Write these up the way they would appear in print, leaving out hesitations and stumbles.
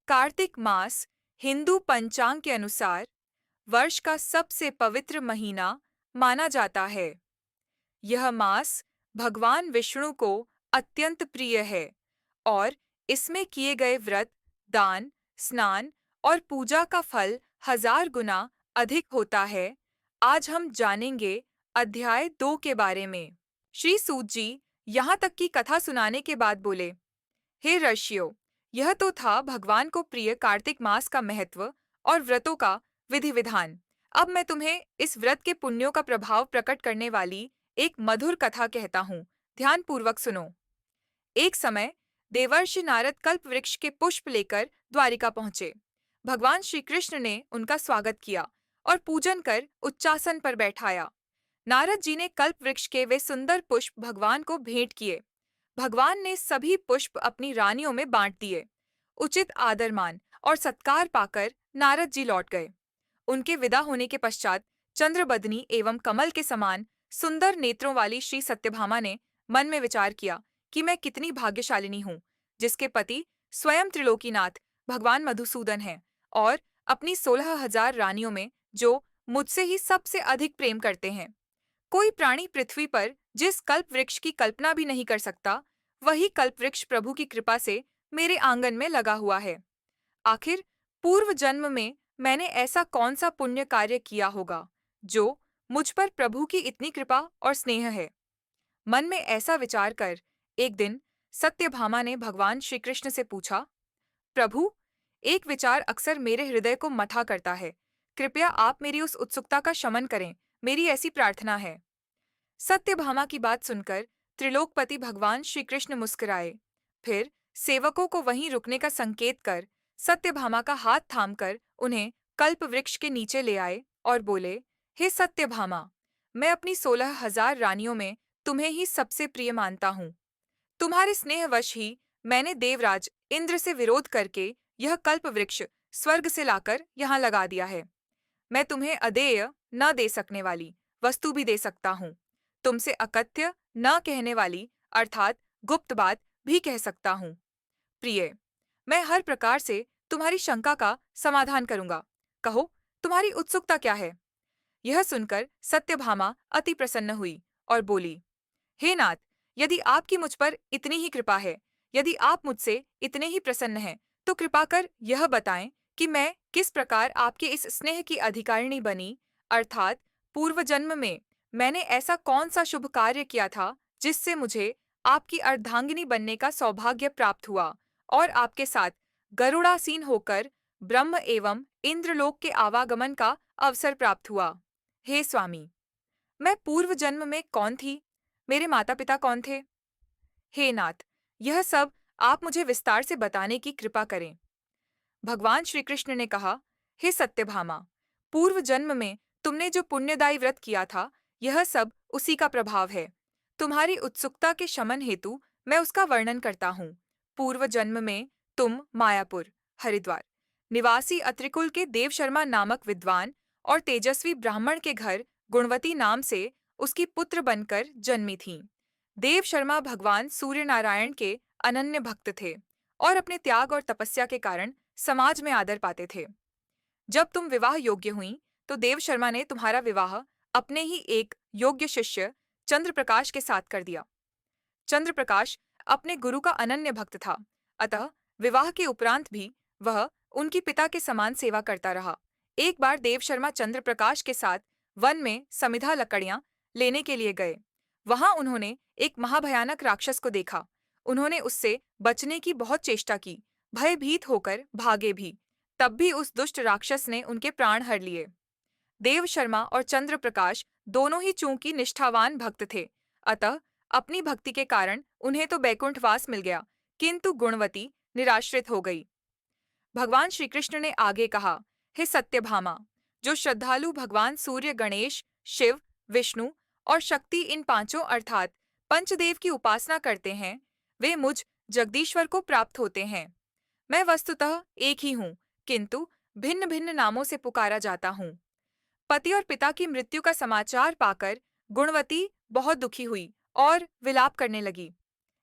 कार्तिक मास हिंदू पंचांग के अनुसार वर्ष का सबसे पवित्र महीना माना जाता है। यह मास भगवान विष्णु को अत्यंत प्रिय है और इसमें किए गए व्रत, दान, स्नान और पूजा का फल 1000 गुना अधिक होता है। आज हम जानेंगे अध्याय 2 के बारे में। श्री सूत जी यहाँ तक की कथा सुनाने के बाद बोले, हे ऋषियों, यह तो था भगवान को प्रिय कार्तिक मास का महत्व और व्रतों का विधि विधान। अब मैं तुम्हें इस व्रत के पुण्यों का प्रभाव प्रकट करने वाली एक मधुर कथा कहता हूँ। ध्यान पूर्वक सुनो। एक समय देवर्षि नारद कल्प वृक्ष के पुष्प लेकर द्वारिका पहुंचे। भगवान श्री कृष्ण ने उनका स्वागत किया और पूजन कर उच्चासन पर बैठाया। नारद जी ने कल्प वृक्ष के वे सुंदर पुष्प भगवान को भेंट किए। भगवान ने सभी पुष्प अपनी रानियों में बांट दिए। उचित आदर मान और सत्कार पाकर नारद जी लौट गए। उनके विदा होने के पश्चात चंद्रबदनी एवं कमल के समान सुंदर नेत्रों वाली श्री सत्यभामा ने मन में विचार किया कि मैं कितनी भाग्यशालिनी हूँ, जिसके पति स्वयं त्रिलोकीनाथ भगवान मधुसूदन हैं और अपनी 16,000 रानियों में जो मुझसे ही सबसे अधिक प्रेम करते हैं। कोई प्राणी पृथ्वी पर जिस कल्प वृक्ष की कल्पना भी नहीं कर सकता, वही कल्प वृक्ष प्रभु की कृपा से मेरे आंगन में लगा हुआ है। आखिर पूर्व जन्म में मैंने ऐसा कौन सा पुण्य कार्य किया होगा जो मुझ पर प्रभु की इतनी कृपा और स्नेह है। मन में ऐसा विचार कर एक दिन सत्यभामा ने भगवान श्री कृष्ण से पूछा, प्रभु, एक विचार अक्सर मेरे हृदय को मथा करता है। कृपया आप मेरी उस उत्सुकता का शमन करें। मेरी ऐसी प्रार्थना है। सत्यभामा की बात सुनकर त्रिलोकपति भगवान श्री कृष्ण मुस्कुराए। फिर सेवकों को वहीं रुकने का संकेत कर सत्यभामा का हाथ थामकर उन्हें कल्प वृक्ष के नीचे ले आए और बोले, हे सत्यभामा, मैं अपनी 16,000 रानियों में तुम्हें ही सबसे प्रिय मानता हूँ। तुम्हारे स्नेहवश ही मैंने देवराज इंद्र से विरोध करके यह कल्प वृक्ष स्वर्ग से लाकर यहाँ लगा दिया है। मैं तुम्हें अदेय न दे सकने वाली वस्तु भी दे सकता हूँ। तुमसे अकथ्य न कहने वाली अर्थात गुप्त बात भी कह सकता हूँ। प्रिय, मैं हर प्रकार से तुम्हारी शंका का समाधान करूंगा। कहो, तुम्हारी उत्सुकता क्या है? यह सुनकर सत्यभामा अति प्रसन्न हुई और बोली, हे नाथ, यदि आपकी मुझ पर इतनी ही कृपा है, यदि आप मुझसे इतने ही प्रसन्न हैं, तो कृपा कर यह बताएं कि मैं किस प्रकार आपके इस स्नेह की अधिकारिणी बनी, अर्थात पूर्व जन्म में मैंने ऐसा कौन सा शुभ कार्य किया था जिससे मुझे आपकी अर्धांगिनी बनने का सौभाग्य प्राप्त हुआ और आपके साथ गरुड़ासीन होकर ब्रह्म एवं इंद्रलोक के आवागमन का अवसर प्राप्त हुआ। हे स्वामी, मैं पूर्व जन्म में कौन थी? मेरे माता पिता कौन थे? हे नाथ, यह सब आप मुझे विस्तार से बताने की कृपा करें। भगवान श्री कृष्ण ने कहा, हे सत्यभामा, पूर्व जन्म में तुमने जो पुण्यदायी व्रत किया था, यह सब उसी का प्रभाव है। तुम्हारी उत्सुकता के शमन हेतु मैं उसका वर्णन करता हूँ। पूर्व जन्म में तुम मायापुर, हरिद्वार निवासी अत्रिकुल के देव शर्मा नामक विद्वान और तेजस्वी ब्राह्मण के घर गुणवती नाम से उसकी पुत्र बनकर जन्मी थीं। देव शर्मा भगवान सूर्य नारायण के अनन्य भक्त थे और अपने त्याग और तपस्या के कारण समाज में आदर पाते थे। जब तुम विवाह योग्य हुई तो देव शर्मा ने तुम्हारा विवाह अपने ही एक योग्य शिष्य चंद्रप्रकाश के साथ कर दिया। चंद्रप्रकाश अपने गुरु का अनन्य भक्त था, अतः विवाह के उपरांत भी वह उनकी पिता के समान सेवा करता रहा। एक बार देव शर्मा चंद्रप्रकाश के साथ वन में समिधा लकड़ियां लेने के लिए गए। वहां उन्होंने एक महाभयानक राक्षस को देखा। उन्होंने उससे बचने की बहुत चेष्टा की, भयभीत होकर भागे भी। तब भी उस दुष्ट राक्षस ने उनके प्राण हर लिए। देव शर्मा और चंद्रप्रकाश दोनों ही चूंकि निष्ठावान भक्त थे, अतः अपनी भक्ति के कारण उन्हें तो बैकुंठवास मिल गया, किंतु गुणवती निराश्रित हो गई। भगवान श्री कृष्ण ने आगे कहा, हे सत्यभामा, जो श्रद्धालु भगवान सूर्य, गणेश, शिव, विष्णु और शक्ति इन पांचों अर्थात पंचदेव की उपासना करते हैं, वे मुझ जगदीश्वर को प्राप्त होते हैं। मैं वस्तुतः एक ही हूँ, किंतु भिन्न भिन्न नामों से पुकारा जाता हूँ। पति और पिता की मृत्यु का समाचार पाकर गुणवती बहुत दुखी हुई और विलाप करने लगी।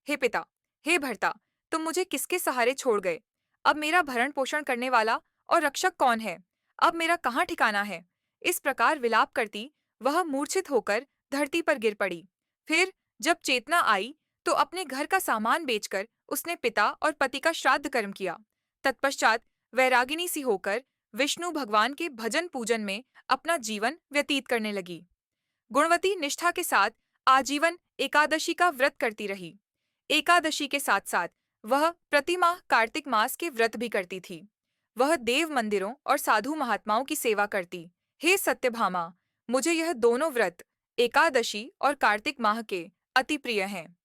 हे पिता, हे भर्ता, तुम मुझे किसके सहारे छोड़ गए? अब मेरा भरण पोषण करने वाला और रक्षक कौन है? अब मेरा कहाँ ठिकाना है? इस प्रकार विलाप करती वह मूर्छित होकर धरती पर गिर पड़ी। फिर जब चेतना आई तो अपने घर का सामान बेचकर उसने पिता और पति का श्राद्ध कर्म किया। तत्पश्चात वैरागिनी सी होकर विष्णु भगवान के भजन पूजन में अपना जीवन व्यतीत करने लगी। गुणवती निष्ठा के साथ आजीवन एकादशी का व्रत करती रही। एकादशी के साथ साथ वह प्रतिमाह कार्तिक मास के व्रत भी करती थी। वह देव मंदिरों और साधु महात्माओं की सेवा करती। हे सत्यभामा, मुझे यह दोनों व्रत, एकादशी और कार्तिक माह के, अति प्रिय हैं।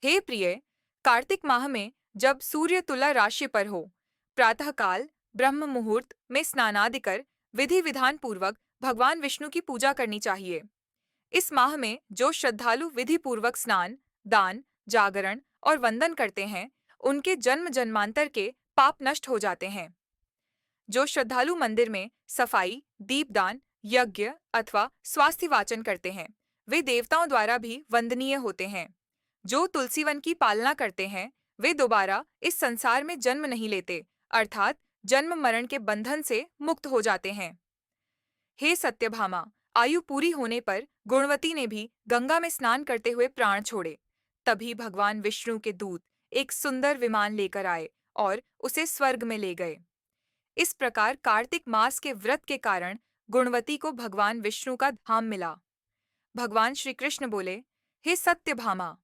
हे प्रिय, कार्तिक माह में जब सूर्य तुला राशि पर हो, प्रातःकाल ब्रह्म मुहूर्त में स्नानादि कर विधि विधान पूर्वक भगवान विष्णु की पूजा करनी चाहिए। इस माह में जो श्रद्धालु विधि पूर्वक स्नान, दान, जागरण और वंदन करते हैं, उनके जन्म जन्मांतर के पाप नष्ट हो जाते हैं। जो श्रद्धालु मंदिर में सफाई, दीपदान, यज्ञ अथवा स्वास्थ्य वाचन करते हैं, वे देवताओं द्वारा भी वंदनीय होते हैं। जो तुलसी वन की पालना करते हैं, वे दोबारा इस संसार में जन्म नहीं लेते, अर्थात जन्म मरण के बंधन से मुक्त हो जाते हैं। हे सत्यभामा, आयु पूरी होने पर गुणवती ने भी गंगा में स्नान करते हुए प्राण छोड़े। तभी भगवान विष्णु के दूत एक सुंदर विमान लेकर आए और उसे स्वर्ग में ले गए। इस प्रकार कार्तिक मास के व्रत के कारण गुणवती को भगवान विष्णु का धाम मिला। भगवान श्री कृष्ण बोले, हे सत्यभामा,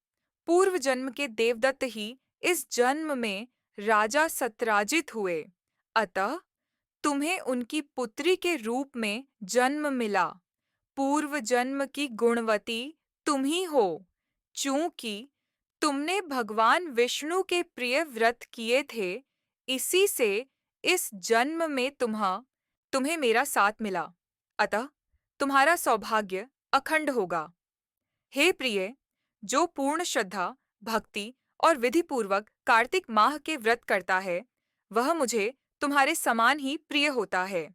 पूर्व जन्म के देवदत्त ही इस जन्म में राजा सत्राजित हुए, अतः तुम्हें उनकी पुत्री के रूप में जन्म मिला। पूर्व जन्म की गुणवती तुम ही हो, चूंकि तुमने भगवान विष्णु के प्रिय व्रत किए थे, इसी से इस जन्म में तुम्हें मेरा साथ मिला, अतः तुम्हारा सौभाग्य अखंड होगा। हे प्रिय, जो पूर्ण श्रद्धा, भक्ति और विधि पूर्वक कार्तिक माह के व्रत करता है, वह मुझे तुम्हारे समान ही प्रिय होता है।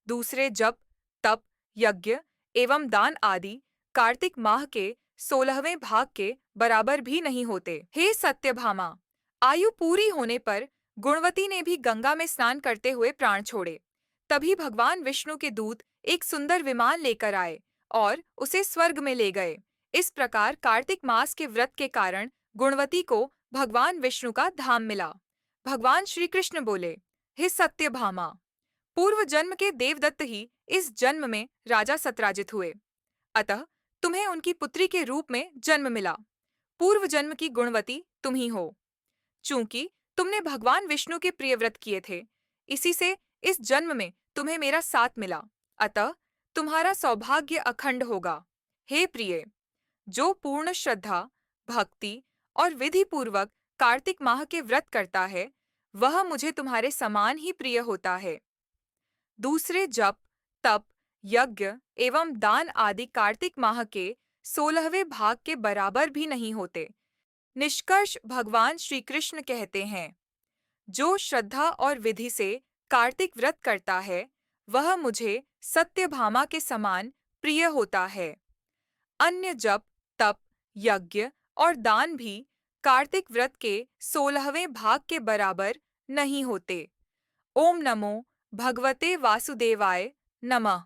दूसरे जप, तप, यज्ञ एवं दान आदि कार्तिक माह के 16वें भाग के बराबर भी नहीं होते। हे सत्यभामा, आयु पूरी होने पर गुणवती ने भी गंगा में स्नान करते हुए प्राण छोड़े। तभी भगवान विष्णु के दूत एक सुंदर विमान लेकर आए और उसे स्वर्ग में ले गए। इस प्रकार कार्तिक मास के व्रत के कारण गुणवती को भगवान विष्णु का धाम मिला। भगवान श्री कृष्ण बोले, हे सत्यभामा, पूर्व जन्म के देवदत्त ही इस जन्म में राजा सत्राजित हुए, अतः तुम्हें उनकी पुत्री के रूप में जन्म मिला। पूर्व जन्म की गुणवती तुम ही हो। चूंकि तुमने भगवान विष्णु के प्रिय व्रत किए थे, इसी से इस जन्म में तुम्हें मेरा साथ मिला, अतः तुम्हारा सौभाग्य अखंड होगा। हे प्रिय, जो पूर्ण श्रद्धा, भक्ति और विधि पूर्वक कार्तिक माह के व्रत करता है, वह मुझे तुम्हारे समान ही प्रिय होता है। दूसरे जप, तप, यज्ञ एवं दान आदि कार्तिक माह के 16वें भाग के बराबर भी नहीं होते। निष्कर्ष भगवान श्री कृष्ण कहते हैं, जो श्रद्धा और विधि से कार्तिक व्रत करता है, वह मुझे सत्यभामा के समान प्रिय होता है। अन्य जप, तप, यज्ञ और दान भी कार्तिक व्रत के 16वें भाग के बराबर नहीं होते। ओम नमो भगवते वासुदेवाय नमः।